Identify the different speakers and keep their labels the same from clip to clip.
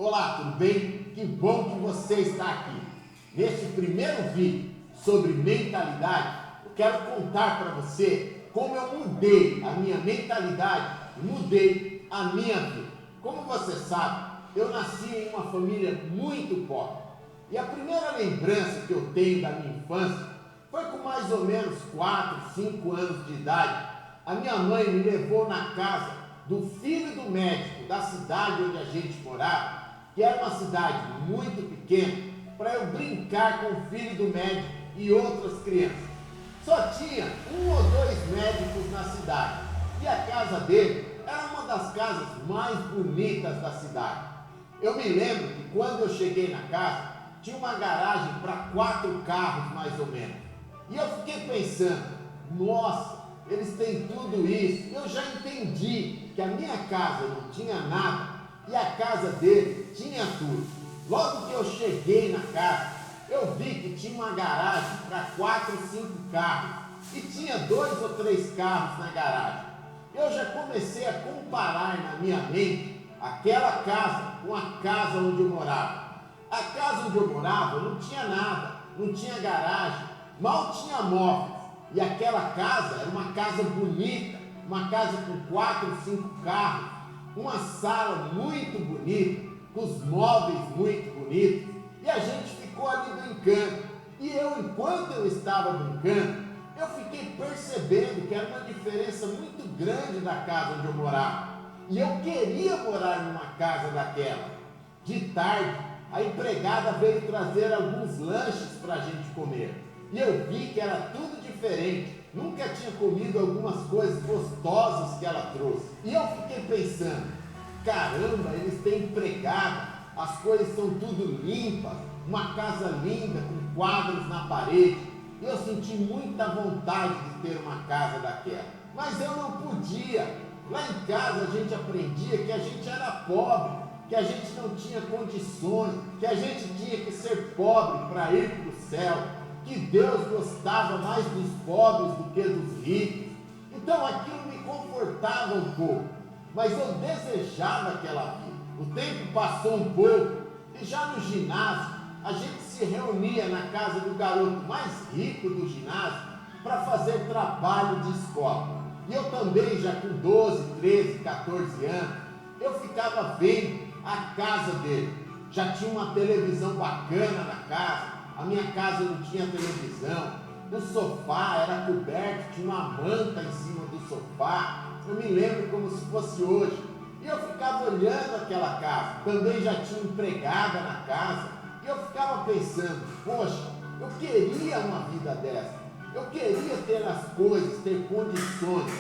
Speaker 1: Olá, tudo bem? Que bom que você está aqui. Neste primeiro vídeo sobre mentalidade, eu quero contar para você como eu mudei a minha mentalidade e mudei a minha vida. Como você sabe, eu nasci em uma família muito pobre. E a primeira lembrança que eu tenho da minha infância foi com mais ou menos 4, 5 anos de idade. A minha mãe me levou na casa do filho do médico da cidade onde a gente morava, que era uma cidade muito pequena, para eu brincar com o filho do médico e outras crianças. Só tinha 1 ou 2 médicos na cidade e a casa dele era uma das casas mais bonitas da cidade. Eu me lembro que quando eu cheguei na casa, tinha uma garagem para 4 carros mais ou menos. E eu fiquei pensando, nossa, eles têm tudo isso. Eu já entendi que a minha casa não tinha nada e a casa dele tinha tudo. Logo que eu cheguei na casa, eu vi que tinha uma garagem para 4, 5 carros e tinha 2 ou 3 carros na garagem. Eu já comecei a comparar na minha mente aquela casa com a casa onde eu morava. A casa onde eu morava não tinha nada, não tinha garagem, mal tinha móveis. E aquela casa era uma casa bonita, uma casa com 4, 5 carros, uma sala muito bonita, com os móveis muito bonitos. E a gente ficou ali brincando. E eu, enquanto eu estava brincando, eu fiquei percebendo que era uma diferença muito grande da casa onde eu morava. E eu queria morar numa casa daquela. De tarde, a empregada veio trazer alguns lanches para a gente comer. E eu vi que era tudo diferente. Nunca tinha comido algumas coisas gostosas que ela trouxe. E eu fiquei pensando, caramba, eles têm empregada, as coisas são tudo limpas, uma casa linda com quadros na parede. E eu senti muita vontade de ter uma casa daquela. Mas eu não podia. Lá em casa a gente aprendia que a gente era pobre, que a gente não tinha condições, que a gente tinha que ser pobre para ir para o céu, que Deus gostava mais dos pobres do que dos ricos. Então aquilo me confortava um pouco, mas eu desejava aquela vida. O tempo passou um pouco e já no ginásio a gente se reunia na casa do garoto mais rico do ginásio para fazer trabalho de escola. E eu também, já com 12, 13, 14 anos, eu ficava vendo a casa dele. Já tinha uma televisão bacana na casa. A minha casa não tinha televisão, o sofá era coberto, tinha uma manta em cima do sofá. Eu me lembro como se fosse hoje. E eu ficava olhando aquela casa, também já tinha empregada na casa. E eu ficava pensando, poxa, eu queria uma vida dessa. Eu queria ter as coisas, ter condições.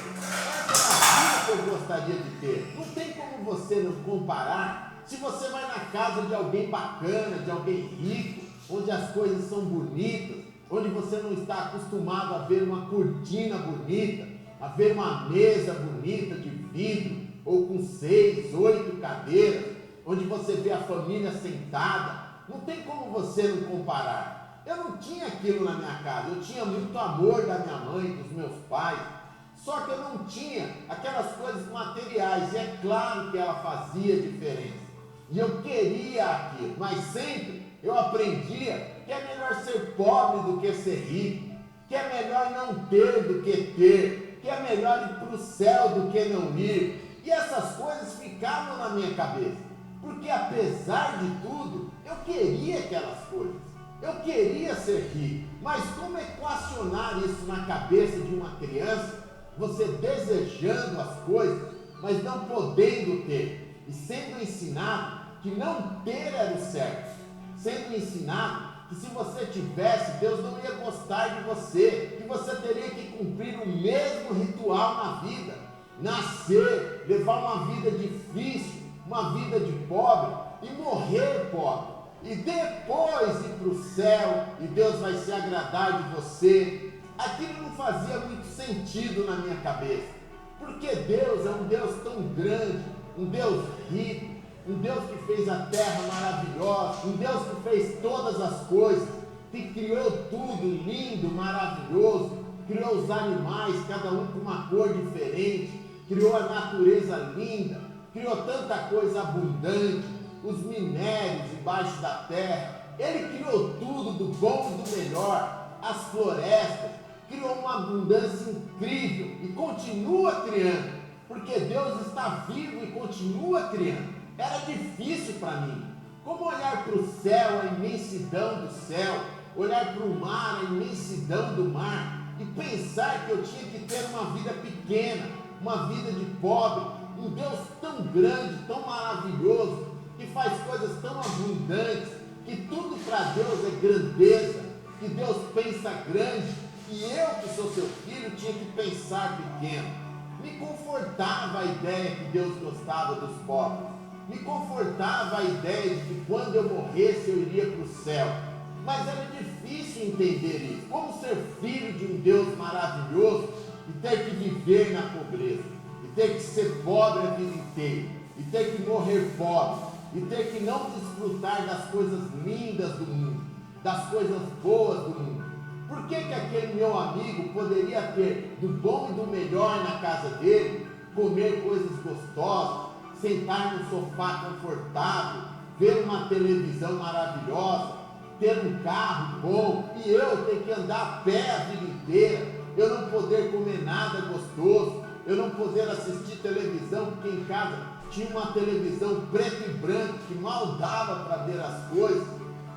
Speaker 1: Essa é a vida que eu gostaria de ter. Não tem como você não comparar se você vai na casa de alguém bacana, de alguém rico, onde as coisas são bonitas, onde você não está acostumado a ver uma cortina bonita, a ver uma mesa bonita de vidro, ou com 6, 8 cadeiras, onde você vê a família sentada. Não tem como você não comparar. Eu não tinha aquilo na minha casa. Eu tinha muito amor da minha mãe, dos meus pais, só que eu não tinha aquelas coisas materiais. E é claro que ela fazia diferença, e eu queria aquilo, mas sempre eu aprendia que é melhor ser pobre do que ser rico, que é melhor não ter do que ter, que é melhor ir para o céu do que não ir. E essas coisas ficavam na minha cabeça, porque apesar de tudo, eu queria aquelas coisas, eu queria ser rico. Mas como equacionar isso na cabeça de uma criança, você desejando as coisas, mas não podendo ter, e sendo ensinado que não ter era o certo, sendo ensinado que se você tivesse, Deus não ia gostar de você, que você teria que cumprir o mesmo ritual na vida, nascer, levar uma vida difícil, uma vida de pobre e morrer pobre, e depois ir para o céu e Deus vai se agradar de você. Aquilo não fazia muito sentido na minha cabeça, porque Deus é um Deus tão grande, um Deus rico, um Deus que fez a terra maravilhosa, um Deus que fez todas as coisas, que criou tudo lindo, maravilhoso, criou os animais, cada um com uma cor diferente, criou a natureza linda, criou tanta coisa abundante, os minérios embaixo da terra. Ele criou tudo do bom e do melhor, as florestas, criou uma abundância incrível e continua criando, porque Deus está vivo e continua criando. Era difícil para mim. Como olhar para o céu, a imensidão do céu, olhar para o mar, a imensidão do mar, e pensar que eu tinha que ter uma vida pequena, uma vida de pobre, um Deus tão grande, tão maravilhoso, que faz coisas tão abundantes, que tudo para Deus é grandeza, que Deus pensa grande, e eu que sou seu filho tinha que pensar pequeno. Me confortava a ideia que Deus gostava dos pobres, me confortava a ideia de que quando eu morresse eu iria para o céu, mas era difícil entender isso. Como ser filho de um Deus maravilhoso e ter que viver na pobreza, e ter que ser pobre a vida inteira, e ter que morrer pobre, e ter que não desfrutar das coisas lindas do mundo, das coisas boas do mundo. Por que aquele meu amigo poderia ter do bom e do melhor na casa dele, comer coisas gostosas, sentar no sofá confortável, ver uma televisão maravilhosa, ter um carro bom, e eu ter que andar a pé a vida inteira, eu não poder comer nada gostoso, eu não poder assistir televisão, porque em casa tinha uma televisão preto e branco que mal dava para ver as coisas.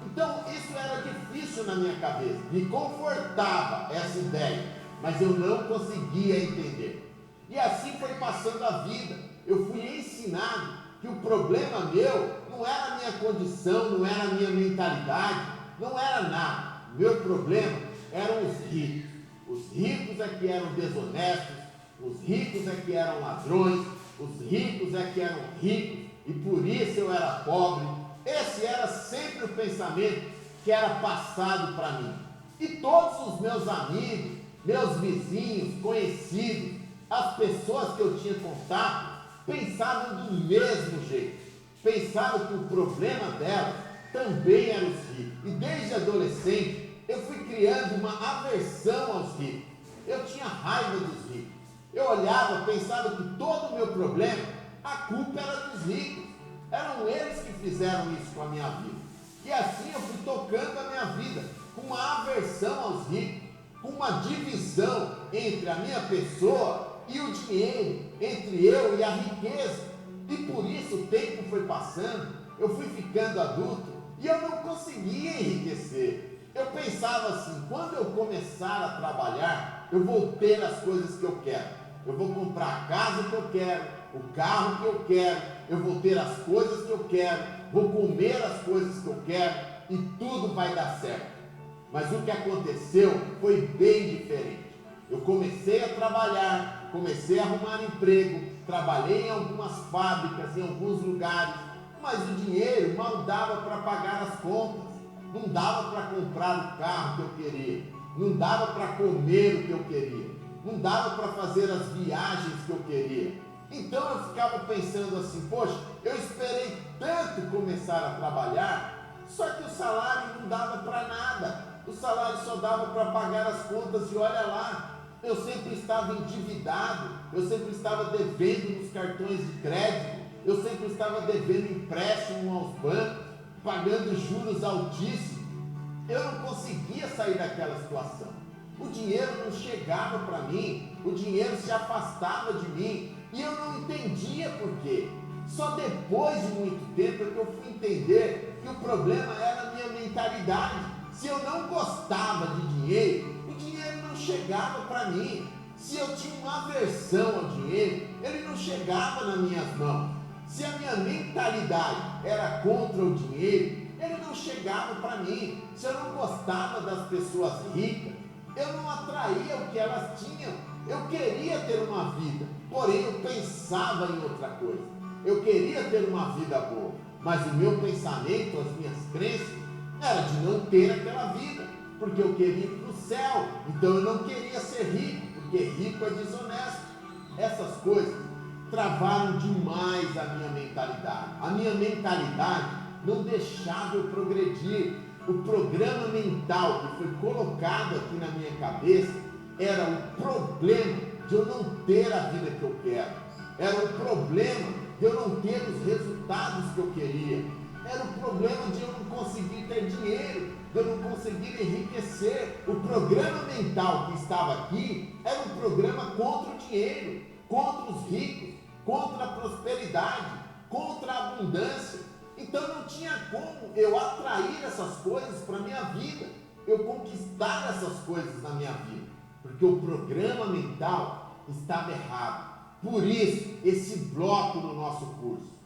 Speaker 1: Então isso era difícil na minha cabeça, me confortava essa ideia, mas eu não conseguia entender. E assim foi passando a vida. Eu fui ensinado que o problema meu não era a minha condição, não era a minha mentalidade, não era nada. Meu problema eram os ricos. Os ricos é que eram desonestos, os ricos é que eram ladrões, os ricos é que eram ricos, e por isso eu era pobre. Esse era sempre o pensamento que era passado para mim. E todos os meus amigos, meus vizinhos, conhecidos, as pessoas que eu tinha contato, pensavam do mesmo jeito. Pensavam que o problema delas também era os ricos. E desde adolescente eu fui criando uma aversão aos ricos. Eu tinha raiva dos ricos. Eu olhava, pensava que todo o meu problema, a culpa era dos ricos. Eram eles que fizeram isso com a minha vida. E assim eu fui tocando a minha vida, com uma aversão aos ricos, com uma divisão entre a minha pessoa e o dinheiro, entre eu e a riqueza. E por isso o tempo foi passando, eu fui ficando adulto e eu não conseguia enriquecer. Eu pensava assim: quando eu começar a trabalhar, eu vou ter as coisas que eu quero. Eu vou comprar a casa que eu quero, o carro que eu quero, eu vou ter as coisas que eu quero, vou comer as coisas que eu quero e tudo vai dar certo. Mas o que aconteceu foi bem diferente. Eu comecei a trabalhar, comecei a arrumar emprego, trabalhei em algumas fábricas, em alguns lugares, mas o dinheiro mal dava para pagar as contas, não dava para comprar o carro que eu queria, não dava para comer o que eu queria, não dava para fazer as viagens que eu queria. Então eu ficava pensando assim: poxa, eu esperei tanto começar a trabalhar, só que o salário não dava para nada, o salário só dava para pagar as contas, e olha lá, eu sempre estava endividado, eu sempre estava devendo nos cartões de crédito, eu sempre estava devendo empréstimo aos bancos, pagando juros altíssimos. Eu não conseguia sair daquela situação. O dinheiro não chegava para mim, o dinheiro se afastava de mim, e eu não entendia por quê. Só depois de muito tempo é que eu fui entender que o problema era a minha mentalidade. Se eu não gostava de dinheiro, o dinheiro não chegava para mim. Se eu tinha uma aversão ao dinheiro, ele não chegava nas minhas mãos. Se a minha mentalidade era contra o dinheiro, ele não chegava para mim. Se eu não gostava das pessoas ricas, eu não atraía o que elas tinham. Eu queria ter uma vida, porém eu pensava em outra coisa. Eu queria ter uma vida boa, mas o meu pensamento, as minhas crenças, era de não ter aquela vida, porque eu queria ir para o céu. Então eu não queria ser rico, porque rico é desonesto. Essas coisas travaram demais a minha mentalidade. A minha mentalidade não deixava eu progredir. O programa mental que foi colocado aqui na minha cabeça era o problema de eu não ter a vida que eu quero. Era o problema de eu não ter os resultados que eu queria. Era o problema de eu não conseguir ter dinheiro, de eu não conseguir enriquecer. O programa mental que estava aqui era um programa contra o dinheiro, contra os ricos, contra a prosperidade, contra a abundância. Então não tinha como eu atrair essas coisas para a minha vida, eu conquistar essas coisas na minha vida, porque o programa mental estava errado. Por isso, esse bloco no nosso curso.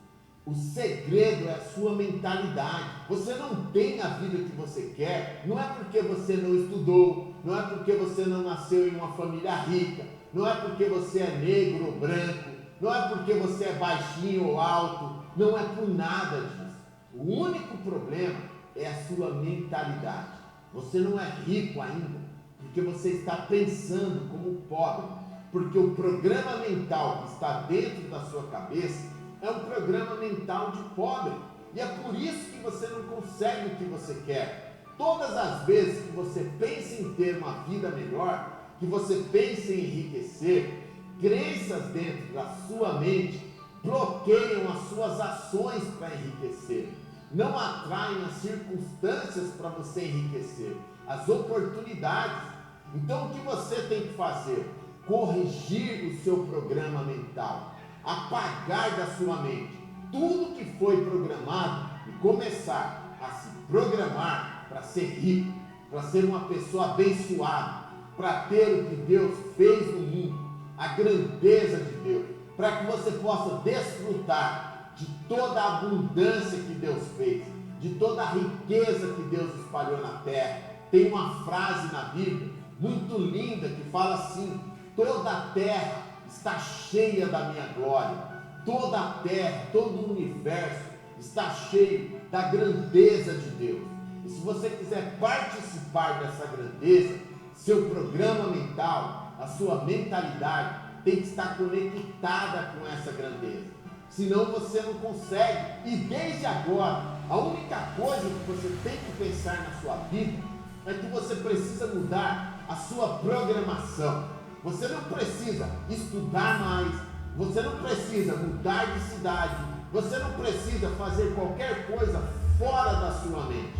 Speaker 1: O segredo é a sua mentalidade. Você não tem a vida que você quer, não é porque você não estudou, não é porque você não nasceu em uma família rica, não é porque você é negro ou branco, não é porque você é baixinho ou alto, não é por nada disso. O único problema é a sua mentalidade. Você não é rico ainda, porque você está pensando como pobre, porque o programa mental que está dentro da sua cabeça é um programa mental de pobre, e é por isso que você não consegue o que você quer. Todas as vezes que você pensa em ter uma vida melhor, que você pensa em enriquecer, crenças dentro da sua mente bloqueiam as suas ações para enriquecer, não atraem as circunstâncias para você enriquecer, as oportunidades. Então o que você tem que fazer? Corrigir o seu programa mental, apagar da sua mente tudo que foi programado e começar a se programar para ser rico, para ser uma pessoa abençoada, para ter o que Deus fez no mundo, a grandeza de Deus, para que você possa desfrutar de toda a abundância que Deus fez, de toda a riqueza que Deus espalhou na terra. Tem uma frase na Bíblia muito linda que fala assim: toda a terra está cheia da minha glória, toda a terra, todo o universo está cheio da grandeza de Deus. E se você quiser participar dessa grandeza, seu programa mental, a sua mentalidade tem que estar conectada com essa grandeza, senão você não consegue. E desde agora, a única coisa que você tem que pensar na sua vida é que você precisa mudar a sua programação. Você não precisa estudar mais, você não precisa mudar de cidade, você não precisa fazer qualquer coisa fora da sua mente,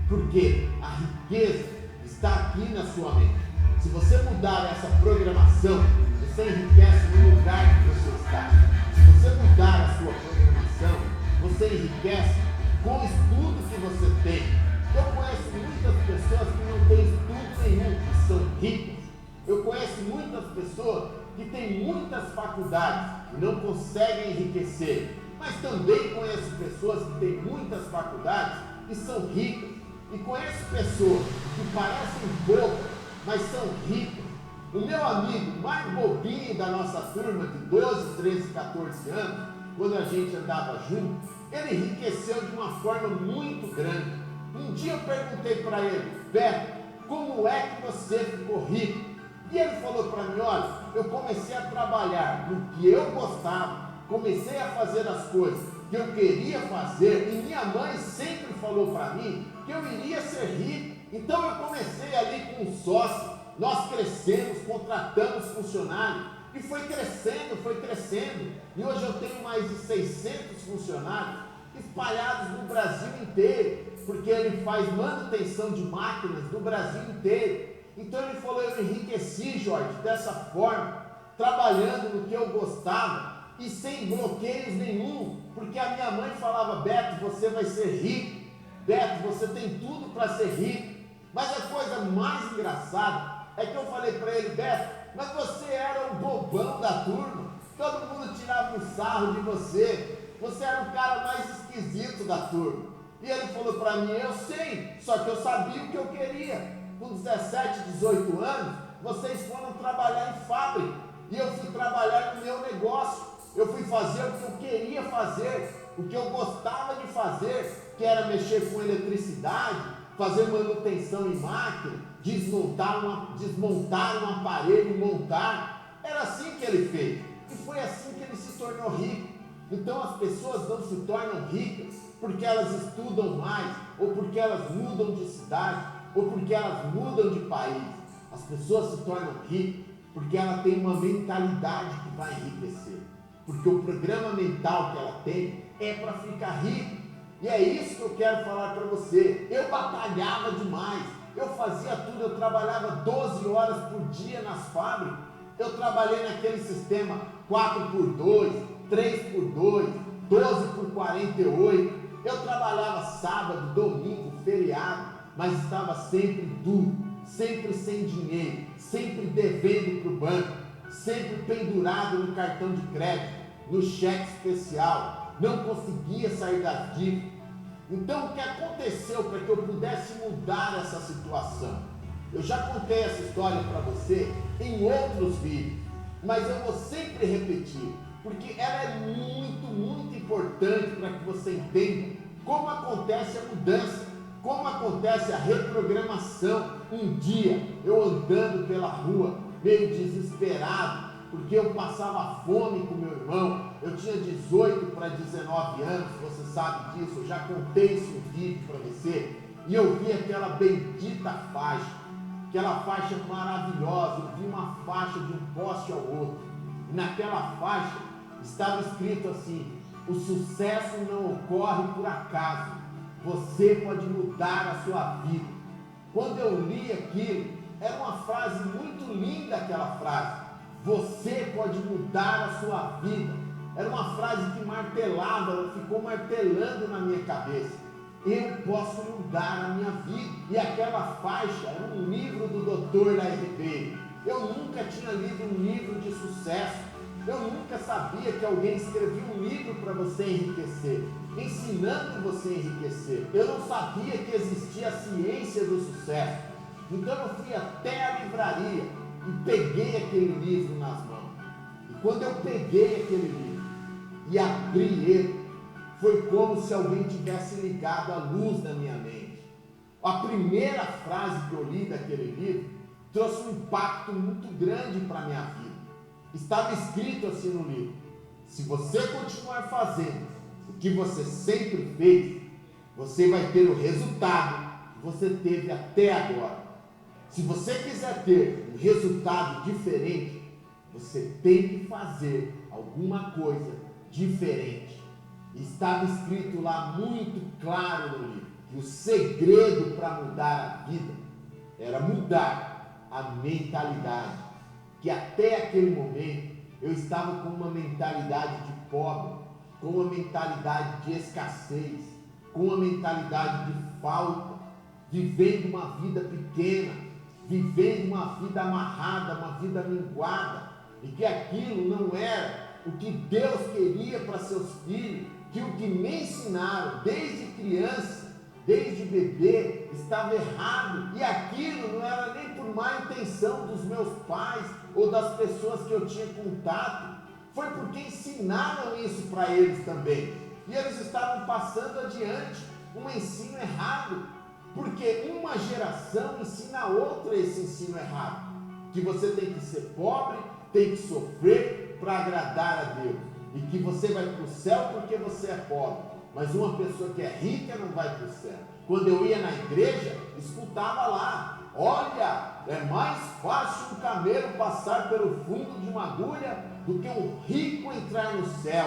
Speaker 1: porque a riqueza está aqui na sua mente. Se você mudar essa programação, você enriquece no lugar que você está. Se você mudar a sua programação, você enriquece com o estudo que você tem. Eu conheço muitas pessoas que não têm estudo nenhum, que são ricas. Eu conheço muitas pessoas que têm muitas faculdades e não conseguem enriquecer. Mas também conheço pessoas que têm muitas faculdades e são ricas. E conheço pessoas que parecem bobas, mas são ricas. O meu amigo mais bobinho da nossa turma, de 12, 13, 14 anos, quando a gente andava junto, ele enriqueceu de uma forma muito grande. Um dia eu perguntei para ele: Beto, como é que você ficou rico? E ele falou para mim: olha, eu comecei a trabalhar no que eu gostava, comecei a fazer as coisas que eu queria fazer, e minha mãe sempre falou para mim que eu iria ser rico. Então eu comecei ali com um sócio, nós crescemos, contratamos funcionários, e foi crescendo, e hoje eu tenho mais de 600 funcionários espalhados no Brasil inteiro, porque ele faz manutenção de máquinas no Brasil inteiro. Então ele falou: eu enriqueci, Jorge, dessa forma, trabalhando no que eu gostava e sem bloqueios nenhum, porque a minha mãe falava: Beto, você vai ser rico, Beto, você tem tudo para ser rico. Mas a coisa mais engraçada é que eu falei para ele: Beto, mas você era o bobão da turma, todo mundo tirava um sarro de você, você era o cara mais esquisito da turma. E ele falou para mim: eu sei, só que eu sabia o que eu queria. Com 17, 18 anos, vocês foram trabalhar em fábrica, e eu fui trabalhar no meu negócio. Eu fui fazer o que eu queria fazer, o que eu gostava de fazer, que era mexer com eletricidade, fazer manutenção em máquina, desmontar um aparelho e montar. Era assim que ele fez, e foi assim que ele se tornou rico. Então as pessoas não se tornam ricas porque elas estudam mais, ou porque elas mudam de cidade, ou porque elas mudam de país. As pessoas se tornam ricas porque ela tem uma mentalidade que vai enriquecer, porque o programa mental que ela tem é para ficar rico. E é isso que eu quero falar para você. Eu batalhava demais, eu fazia tudo, eu trabalhava 12 horas por dia nas fábricas, eu trabalhei naquele sistema 4x2, 3x2, 12x48, eu trabalhava sábado, domingo, feriado, mas estava sempre duro, sempre sem dinheiro, sempre devendo para o banco, sempre pendurado no cartão de crédito, no cheque especial, não conseguia sair das dívidas. Então, o que aconteceu para que eu pudesse mudar essa situação? Eu já contei essa história para você em outros vídeos, mas eu vou sempre repetir, porque ela é muito importante para que você entenda como acontece a mudança, como acontece a reprogramação. Um dia, eu andando pela rua, meio desesperado, porque eu passava fome com meu irmão, eu tinha 18 para 19 anos, você sabe disso, eu já contei isso em vídeo para você, e eu vi aquela bendita faixa, aquela faixa maravilhosa, eu vi uma faixa de um poste ao outro, e naquela faixa estava escrito assim: o sucesso não ocorre por acaso, você pode mudar a sua vida. Quando eu li aquilo, era uma frase muito linda, aquela frase, você pode mudar a sua vida. Era uma frase que martelava, ela ficou martelando na minha cabeça. Eu posso mudar a minha vida. E aquela faixa era um livro do Dr. Lair Ribeiro. Eu nunca tinha lido um livro de sucesso. Eu nunca sabia que alguém escrevia um livro para você enriquecer, ensinando você a enriquecer. Eu não sabia que existia a ciência do sucesso. Então eu fui até a livraria e peguei aquele livro nas mãos. E quando eu peguei aquele livro e abri ele, foi como se alguém tivesse ligado a luz na minha mente. A primeira frase que eu li daquele livro trouxe um impacto muito grande para a minha vida. Estava escrito assim no livro: se você continuar fazendo o que você sempre fez, você vai ter o resultado que você teve até agora. Se você quiser ter um resultado diferente, você tem que fazer alguma coisa diferente. Estava escrito lá muito claro no livro que o segredo para mudar a vida era mudar a mentalidade. Que até aquele momento eu estava com uma mentalidade de pobre, com uma mentalidade de escassez, com uma mentalidade de falta, vivendo uma vida pequena, vivendo uma vida amarrada, uma vida minguada, e que aquilo não era o que Deus queria para seus filhos, que o que me ensinaram desde criança, desde bebê, estava errado, e aquilo não era nem por má intenção dos meus pais ou das pessoas que eu tinha contato, foi porque ensinaram isso para eles também, e eles estavam passando adiante um ensino errado, porque uma geração ensina a outra esse ensino errado, que você tem que ser pobre, tem que sofrer para agradar a Deus, e que você vai para o céu porque você é pobre, mas uma pessoa que é rica não vai para o céu. Quando eu ia na igreja, escutava lá: olha, é mais fácil um camelo passar pelo fundo de uma agulha do que um rico entrar no céu.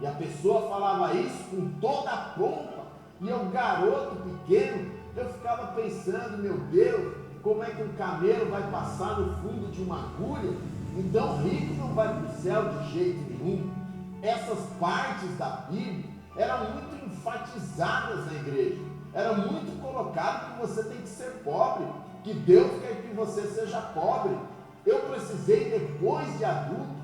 Speaker 1: E a pessoa falava isso com toda a pompa, e eu, garoto pequeno, eu ficava pensando: meu Deus, como é que um camelo vai passar no fundo de uma agulha? Então rico não vai para o céu de jeito nenhum. Essas partes da Bíblia eram muito enfatizadas na igreja, era muito colocado que você tem que ser pobre, que Deus quer que você seja pobre. Eu precisei, depois de adulto,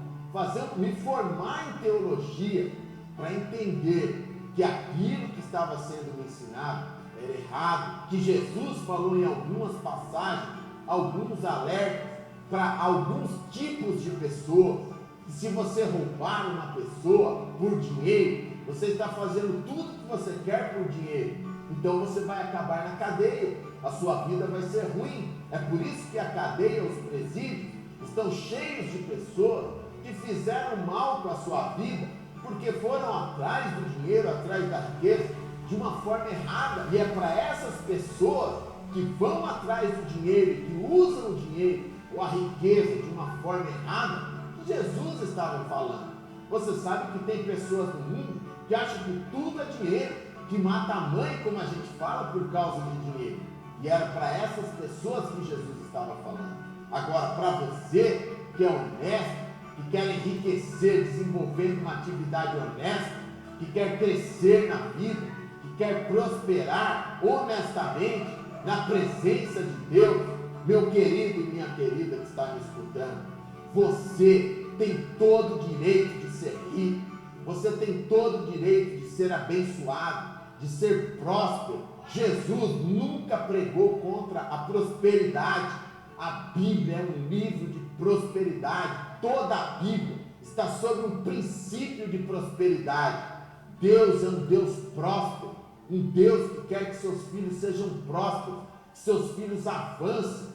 Speaker 1: me formar em teologia, para entender que aquilo que estava sendo me ensinado era errado, que Jesus falou em algumas passagens, alguns alertas para alguns tipos de pessoas, que se você roubar uma pessoa por dinheiro, você está fazendo tudo que você quer por dinheiro, então você vai acabar na cadeia, a sua vida vai ser ruim. É por isso que a cadeia, os presídios, estão cheios de pessoas que fizeram mal com a sua vida, porque foram atrás do dinheiro, atrás da riqueza, de uma forma errada. E é para essas pessoas que vão atrás do dinheiro, que usam o dinheiro ou a riqueza de uma forma errada, que Jesus estava falando. Você sabe que tem pessoas no mundo que acham que tudo é dinheiro, que mata a mãe, como a gente fala, por causa de dinheiro. E era para essas pessoas que Jesus estava falando. Agora, para você que é honesto, que quer enriquecer desenvolvendo uma atividade honesta, que quer crescer na vida, que quer prosperar honestamente na presença de Deus, meu querido e minha querida que está me escutando, você tem todo o direito de ser rico, você tem todo o direito de ser abençoado, de ser próspero. Jesus nunca pregou contra a prosperidade. A Bíblia é um livro de prosperidade. Toda a Bíblia está sobre um princípio de prosperidade. Deus é um Deus próspero, um Deus que quer que seus filhos sejam prósperos, que seus filhos avancem.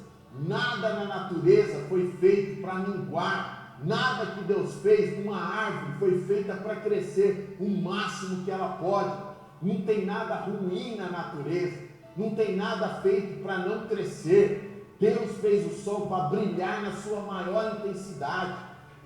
Speaker 1: Nada na natureza foi feito para minguar, nada que Deus fez, uma árvore foi feita para crescer o máximo que ela pode. Não tem nada ruim na natureza, não tem nada feito para não crescer. Deus fez o sol para brilhar na sua maior intensidade.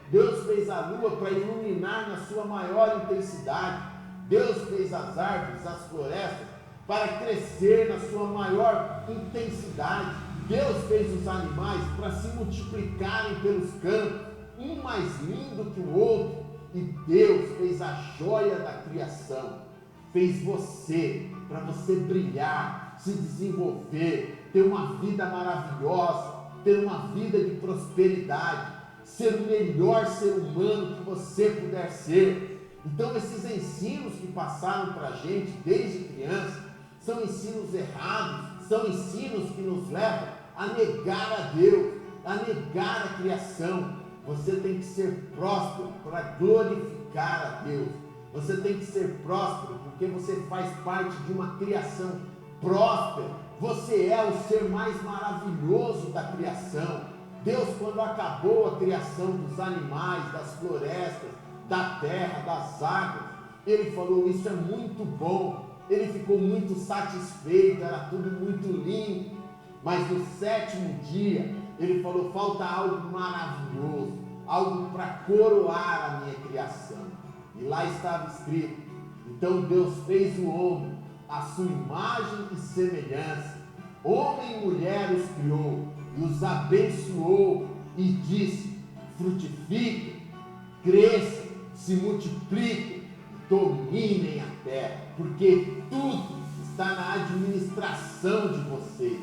Speaker 1: Deus fez a lua para iluminar na sua maior intensidade. Deus fez as árvores, as florestas, para crescer na sua maior intensidade. Deus fez os animais para se multiplicarem pelos campos, um mais lindo que o outro. E Deus fez a joia da criação. Fez você, para você brilhar, se desenvolver, ter uma vida maravilhosa, ter uma vida de prosperidade, ser o melhor ser humano que você puder ser. Então esses ensinos que passaram para a gente desde criança, são ensinos errados, são ensinos que nos levam a negar a Deus, a negar a criação. Você tem que ser próspero para glorificar a Deus. Você tem que ser próspero porque você faz parte de uma criação próspera. Você é o ser mais maravilhoso da criação. Deus, quando acabou a criação dos animais, das florestas, da terra, das águas, Ele falou: isso é muito bom. Ele ficou muito satisfeito, era tudo muito lindo. Mas no sétimo dia, Ele falou: falta algo maravilhoso, algo para coroar a minha criação. E lá estava escrito: então Deus fez o homem à sua imagem e semelhança, homem e mulher os criou, e os abençoou, e disse: frutifiquem, cresçam, se multipliquem, dominem a terra, porque tudo está na administração de vocês.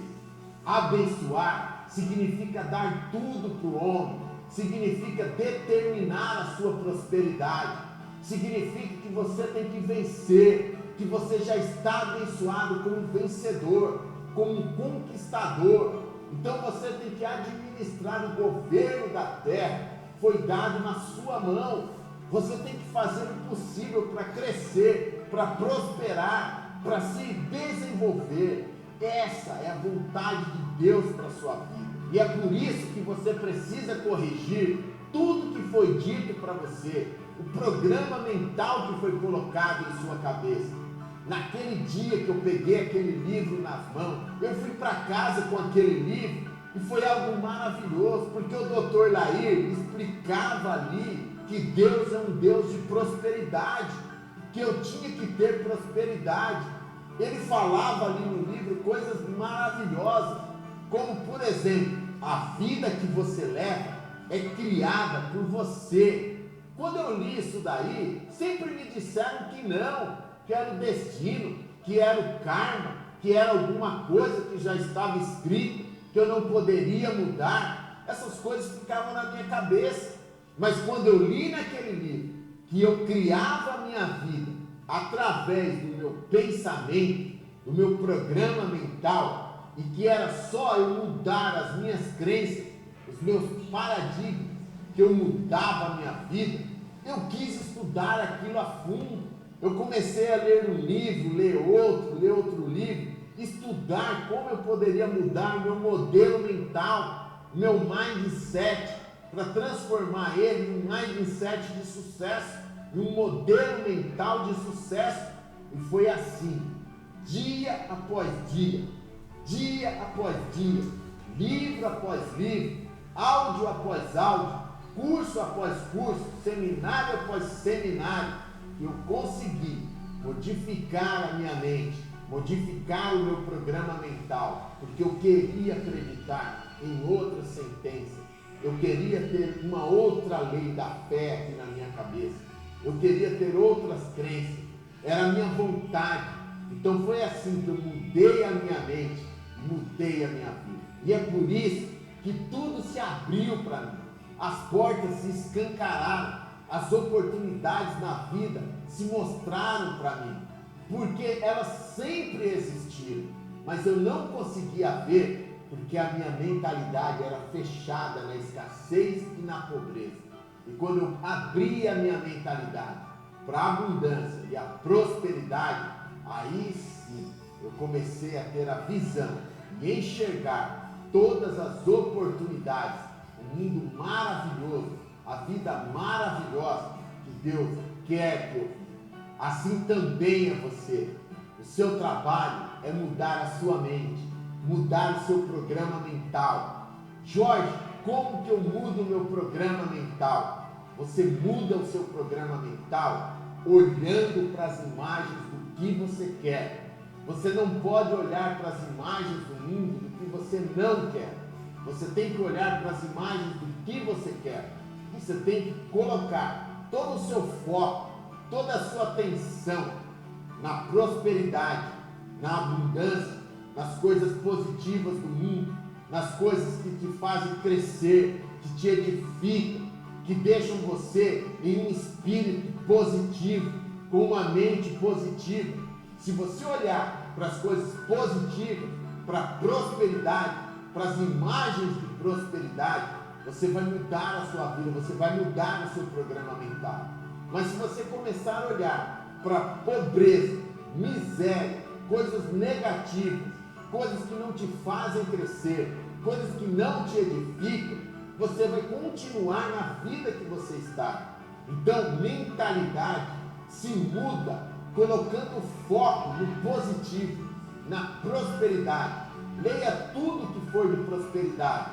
Speaker 1: Abençoar significa dar tudo para o homem, significa determinar a sua prosperidade, significa que você tem que vencer, que você já está abençoado como vencedor, como um conquistador. Então você tem que administrar o governo da terra, foi dado na sua mão. Você tem que fazer o possível para crescer, para prosperar, para se desenvolver. Essa é a vontade de Deus para a sua vida. E é por isso que você precisa corrigir tudo que foi dito para você, o programa mental que foi colocado em sua cabeça. Naquele dia que eu peguei aquele livro nas mãos, eu fui para casa com aquele livro e foi algo maravilhoso, porque o Dr. Lair explicava ali que Deus é um Deus de prosperidade, que eu tinha que ter prosperidade. Ele falava ali no livro coisas maravilhosas, como por exemplo, a vida que você leva é criada por você. Quando eu li isso daí, sempre me disseram que não, que era o destino, que era o karma, que era alguma coisa que já estava escrito, que eu não poderia mudar. Essas coisas ficavam na minha cabeça. Mas quando eu li naquele livro que eu criava a minha vida através do meu pensamento, do meu programa mental, e que era só eu mudar as minhas crenças, os meus paradigmas, que eu mudava a minha vida, eu quis estudar aquilo a fundo. Eu comecei a ler um livro, ler outro livro, estudar como eu poderia mudar o meu modelo mental, meu mindset, para transformar ele em um mindset de sucesso, em um modelo mental de sucesso. E foi assim, dia após dia, livro após livro, áudio após áudio, curso após curso, seminário após seminário, que eu consegui modificar a minha mente, modificar o meu programa mental, porque eu queria acreditar em outra sentença, eu queria ter uma outra lei da fé aqui na minha cabeça, eu queria ter outras crenças, era a minha vontade. Então foi assim que eu mudei a minha mente, mudei a minha vida. E é por isso que tudo se abriu para mim, as portas se escancararam, as oportunidades na vida se mostraram para mim, porque elas sempre existiram, mas eu não conseguia ver, porque a minha mentalidade era fechada na escassez e na pobreza. E quando eu abri a minha mentalidade para a abundância e a prosperidade, aí sim eu comecei a ter a visão e enxergar todas as oportunidades, o mundo maravilhoso, a vida maravilhosa que Deus quer que eu viva. Assim também é você. O seu trabalho é mudar a sua mente, mudar o seu programa mental. Jorge, como que eu mudo o meu programa mental? Você muda o seu programa mental olhando para as imagens do que você quer. Você não pode olhar para as imagens do mundo do que você não quer. Você tem que olhar para as imagens do que você quer. Você tem que colocar todo o seu foco, toda a sua atenção na prosperidade, na abundância, nas coisas positivas do mundo, nas coisas que te fazem crescer, que te edificam, que deixam você em um espírito positivo, com uma mente positiva. Se você olhar para as coisas positivas, para a prosperidade, para as imagens de prosperidade, você vai mudar a sua vida, você vai mudar o seu programa mental. Mas se você começar a olhar para pobreza, miséria, coisas negativas, coisas que não te fazem crescer, coisas que não te edificam, você vai continuar na vida que você está. Então, mentalidade se muda colocando foco no positivo, na prosperidade. Leia tudo que for de prosperidade.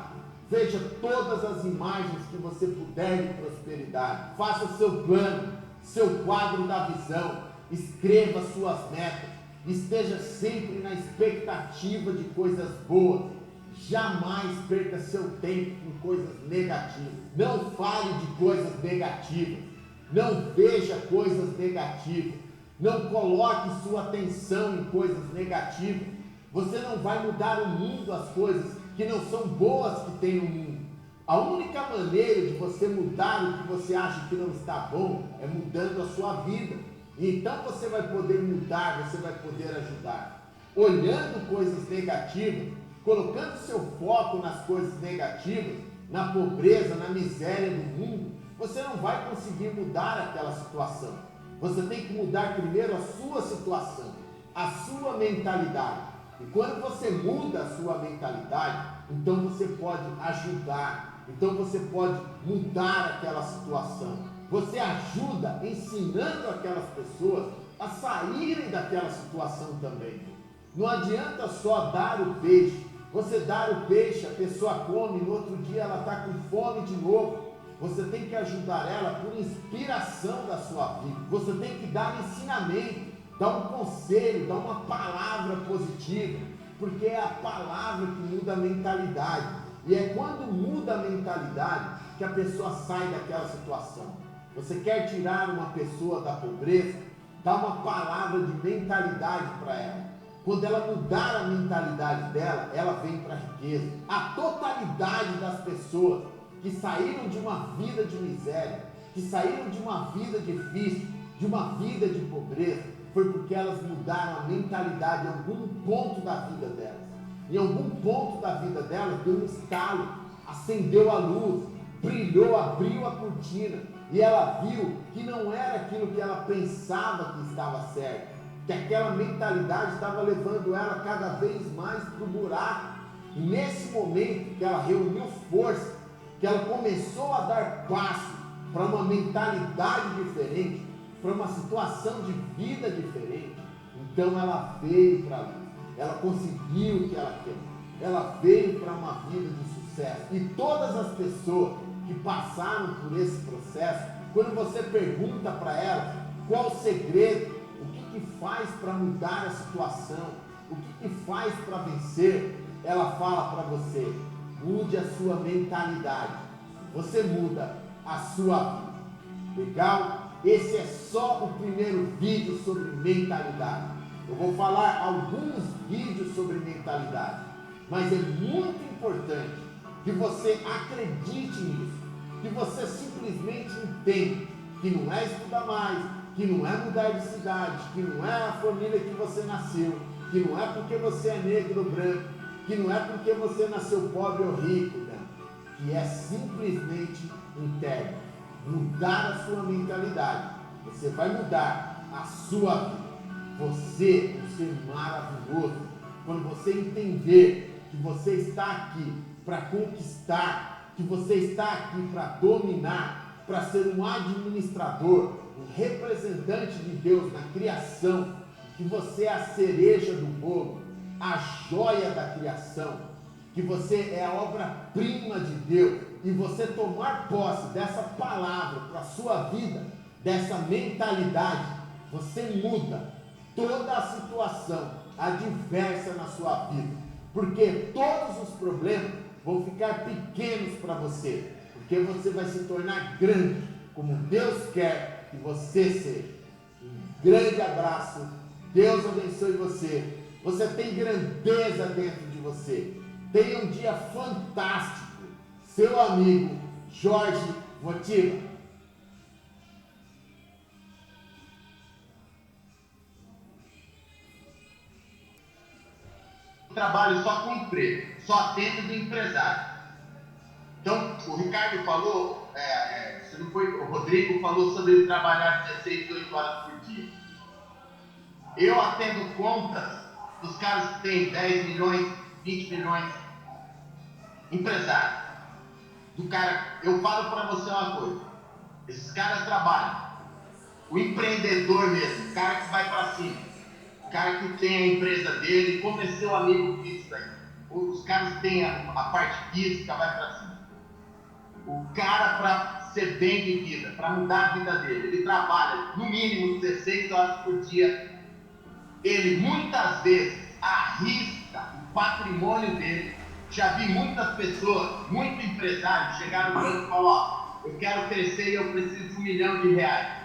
Speaker 1: Veja todas as imagens que você puder de prosperidade. Faça seu plano, seu quadro da visão. Escreva suas metas. Esteja sempre na expectativa de coisas boas. Jamais perca seu tempo com coisas negativas. Não fale de coisas negativas. Não veja coisas negativas. Não coloque sua atenção em coisas negativas. Você não vai mudar o mundo, as coisas que não são boas que tem no mundo. A única maneira de você mudar o que você acha que não está bom é mudando a sua vida. E então você vai poder mudar, você vai poder ajudar. Olhando coisas negativas, colocando seu foco nas coisas negativas, na pobreza, na miséria do mundo, você não vai conseguir mudar aquela situação. Você tem que mudar primeiro a sua situação, a sua mentalidade. E quando você muda a sua mentalidade, então você pode ajudar, então você pode mudar aquela situação. Você ajuda ensinando aquelas pessoas a saírem daquela situação também. Não adianta só dar o peixe. Você dar o peixe, a pessoa come, no outro dia ela está com fome de novo. Você tem que ajudar ela por inspiração da sua vida. Você tem que dar ensinamento, dar um conselho, dar uma palavra positiva, porque é a palavra que muda a mentalidade. E é quando muda a mentalidade que a pessoa sai daquela situação. Você quer tirar uma pessoa da pobreza? Dá uma palavra de mentalidade para ela. Quando ela mudar a mentalidade dela, ela vem para a riqueza. A totalidade das pessoas que saíram de uma vida de miséria, que saíram de uma vida difícil, de uma vida de pobreza, foi porque elas mudaram a mentalidade em algum ponto da vida delas. Em algum ponto da vida delas deu um estalo, acendeu a luz, brilhou, abriu a cortina e ela viu que não era aquilo que ela pensava que estava certo, que aquela mentalidade estava levando ela cada vez mais para o buraco. E nesse momento que ela reuniu força, que ela começou a dar passo para uma mentalidade diferente, para uma situação de vida diferente, então ela veio para a luz, ela conseguiu o que ela quer, ela veio para uma vida de sucesso. E todas as pessoas que passaram por esse processo, quando você pergunta para elas qual o segredo, o que faz para mudar a situação, o que faz para vencer, ela fala para você: mude a sua mentalidade, você muda a sua vida. Legal? Esse é só o primeiro vídeo sobre mentalidade. Eu vou falar alguns vídeos sobre mentalidade, mas é muito importante que você acredite nisso, que você simplesmente entenda que não é estudar mais, que não é mudar de cidade, que não é a família que você nasceu, que não é porque você é negro ou branco, que não é porque você nasceu pobre ou rico, né? Que é simplesmente interno. Mudar a sua mentalidade, você vai mudar a sua vida. Você é um ser maravilhoso quando você entender que você está aqui para conquistar, que você está aqui para dominar, para ser um administrador, um representante de Deus na criação, que você é a cereja do bolo, a joia da criação, que você é a obra-prima de Deus, e você tomar posse dessa palavra para a sua vida, dessa mentalidade, você muda toda a situação adversa na sua vida, porque todos os problemas vão ficar pequenos para você, porque você vai se tornar grande, como Deus quer que você seja. Um grande abraço, Deus abençoe você, você tem grandeza dentro de você, tenha um dia fantástico. Seu amigo Jorge Motiva. Trabalho só com emprego, só atendo do empresário. Então, o Ricardo falou, se não foi, o Rodrigo falou sobre ele trabalhar 16, 18 horas por dia. Eu atendo contas dos caras que têm 10 milhões, 20 milhões, empresários. Do cara, eu falo para você uma coisa, esses caras trabalham, o empreendedor mesmo, o cara que vai para cima, o cara que tem a empresa dele, como é seu amigo físico aí, os caras que têm a parte física, vai para cima. O cara, para ser bem de vida, para mudar a vida dele, ele trabalha no mínimo 16 horas por dia, ele muitas vezes arrisca o patrimônio dele. Já vi muitas pessoas, muitos empresários chegaram no banco e falaram: ó, eu quero crescer e eu preciso de R$1 milhão.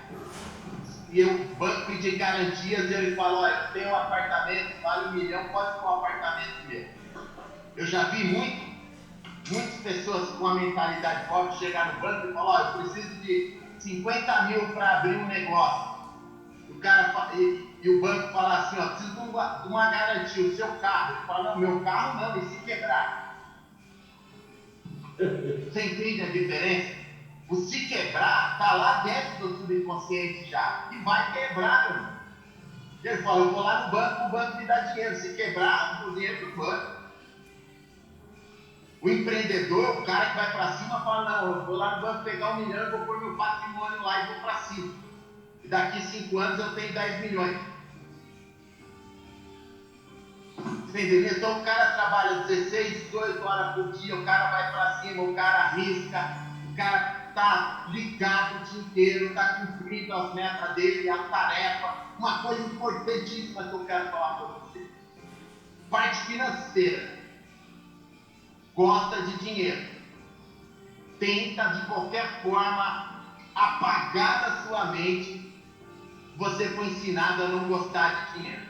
Speaker 1: E o banco pediu garantias e ele falou: ó, eu tenho um apartamento, vale R$1 milhão, pode pôr um apartamento mesmo. Eu já vi muitas pessoas com a mentalidade forte chegar no banco e falar: ó, eu preciso de 50 mil para abrir um negócio. O cara e o banco fala assim: ó, preciso de uma garantia, o seu carro. Ele fala: não, meu carro não, e se quebrar? Você entende a diferença? O se quebrar está lá dentro do subconsciente já, e vai quebrar, meu irmão. Ele fala: eu vou lá no banco, o banco me dá dinheiro. Se quebrar, o dinheiro do banco. O empreendedor, o cara que vai para cima, fala: não, eu vou lá no banco pegar R$1 milhão, eu vou pôr meu patrimônio lá e vou para cima. E daqui 5 anos eu tenho 10 milhões. Você entendeu? Então o cara trabalha 16, 18 horas por dia, o cara vai para cima, o cara arrisca, o cara está ligado o dia inteiro, está cumprindo as metas dele, a tarefa. Uma coisa importantíssima que eu quero falar para você: parte financeira. Gosta de dinheiro, tenta de qualquer forma apagar da sua mente. Você foi ensinado a não gostar de dinheiro.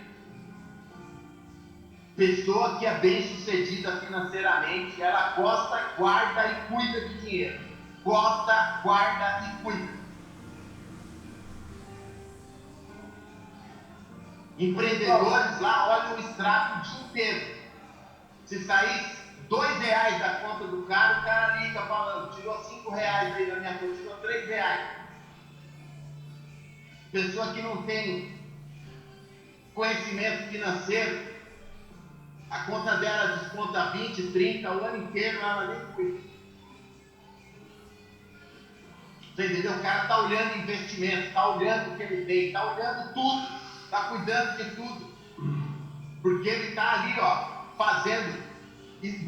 Speaker 1: Pessoa que é bem sucedida financeiramente, ela gosta, guarda e cuida de dinheiro. Gosta, guarda e cuida. Empreendedores lá olham o extrato o dia inteiro. Se sair R$2 da conta do cara, o cara liga falando: tirou R$5 aí da minha conta, tirou R$3. Pessoa que não tem conhecimento financeiro, a conta dela desconta 20, 30, o ano inteiro, ela nem cuida. Você entendeu? O cara está olhando investimento, está olhando o que ele tem, está olhando tudo, está cuidando de tudo. Porque ele está ali, ó, fazendo,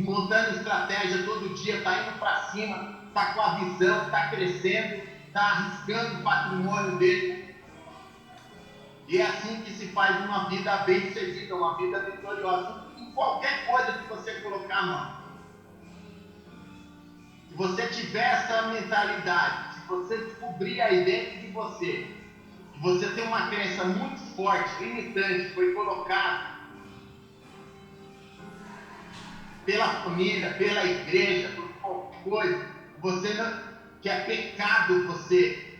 Speaker 1: montando estratégia todo dia, está indo para cima, está com a visão, está crescendo, está arriscando o patrimônio dele. E é assim que se faz uma vida bem-sucedida, uma vida vitoriosa. Em qualquer coisa que você colocar a mão. Se você tiver essa mentalidade, se você descobrir aí dentro de você, que você tem uma crença muito forte, limitante, foi colocada pela família, pela igreja, por qualquer coisa, você não, que é pecado você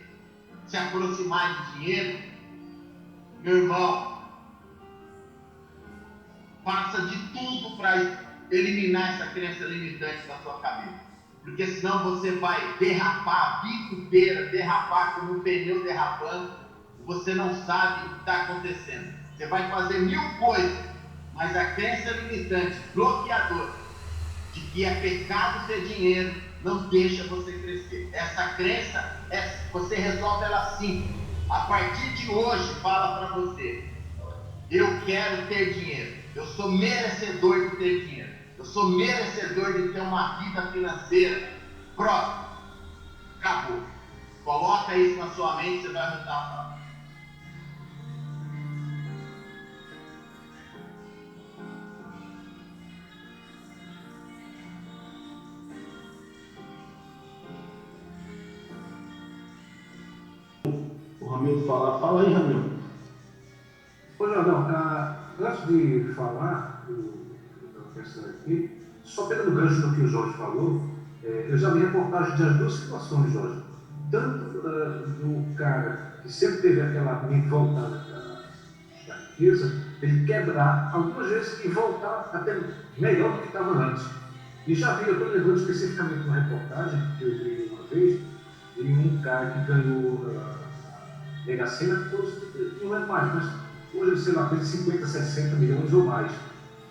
Speaker 1: se aproximar de dinheiro, meu irmão, faça de tudo para eliminar essa crença limitante da sua cabeça. Porque senão você vai derrapar a vida inteira, derrapar como um pneu derrapando, e você não sabe o que está acontecendo. Você vai fazer 1000 coisas, mas a crença limitante, bloqueadora, de que é pecado ter dinheiro, não deixa você crescer. Essa crença, você resolve ela assim. A partir de hoje, fala para você: eu quero ter dinheiro, eu sou merecedor de ter dinheiro, eu sou merecedor de ter uma vida financeira própria. Acabou. Coloca isso na sua mente, você vai mudar.
Speaker 2: O Ramiro fala aí, Ramiro.
Speaker 3: Ô, Jordão, antes de falar da questão aqui, só pegando o gancho do que o Jorge falou, eu já vi reportagem das duas situações, Jorge. Tanto do cara que sempre teve aquela mente voltada da riqueza, ele quebrar algumas vezes e voltar até melhor do que estava antes. E já vi, eu estou lembrando especificamente uma reportagem que eu vi uma vez, de um cara que ganhou Mega Sena, não é mais, mas hoje, sei lá, tem 50, 60 milhões ou mais.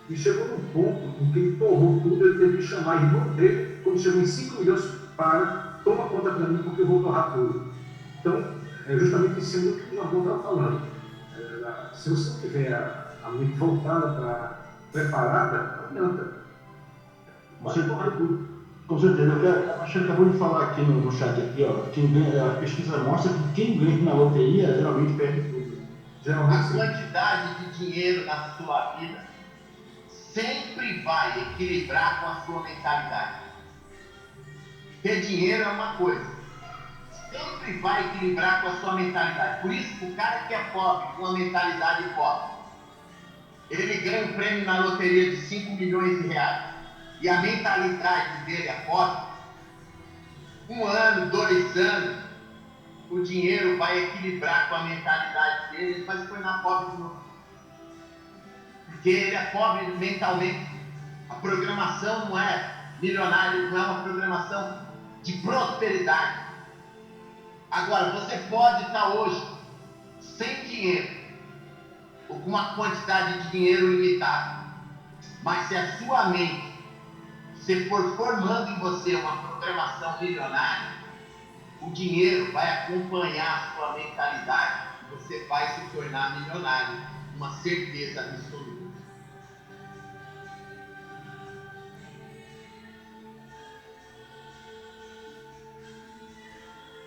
Speaker 3: E chegou num ponto em que ele torrou tudo, ele teve que chamar a irmã dele, quando chegou em 5 milhões, para toma conta para mim, porque eu vou torrar tudo. Então, é justamente isso que o Jordão estava falando. Se você não tiver a mente voltada, preparada, não adianta.
Speaker 2: Você torra tudo. Com certeza. A Michelle acabou de falar aqui no chat, aqui, ó, a pesquisa mostra que quem ganha na loteria geralmente perde tudo.
Speaker 1: A quantidade de dinheiro na sua vida sempre vai equilibrar com a sua mentalidade. Ter dinheiro é uma coisa, sempre vai equilibrar com a sua mentalidade. Por isso, o cara que é pobre, com uma mentalidade pobre, ele ganha um prêmio na loteria de 5 milhões de reais, e a mentalidade dele é pobre, 1 ano, 2 anos, o dinheiro vai equilibrar com a mentalidade dele, ele vai se tornar pobre de novo. Porque ele é pobre mentalmente. A programação não é milionária, não é uma programação de prosperidade. Agora, você pode estar hoje sem dinheiro, ou com uma quantidade de dinheiro limitada, mas se a sua mente se for formando em você uma programação milionária, o dinheiro vai acompanhar a sua mentalidade, você vai se tornar milionário, uma certeza absoluta.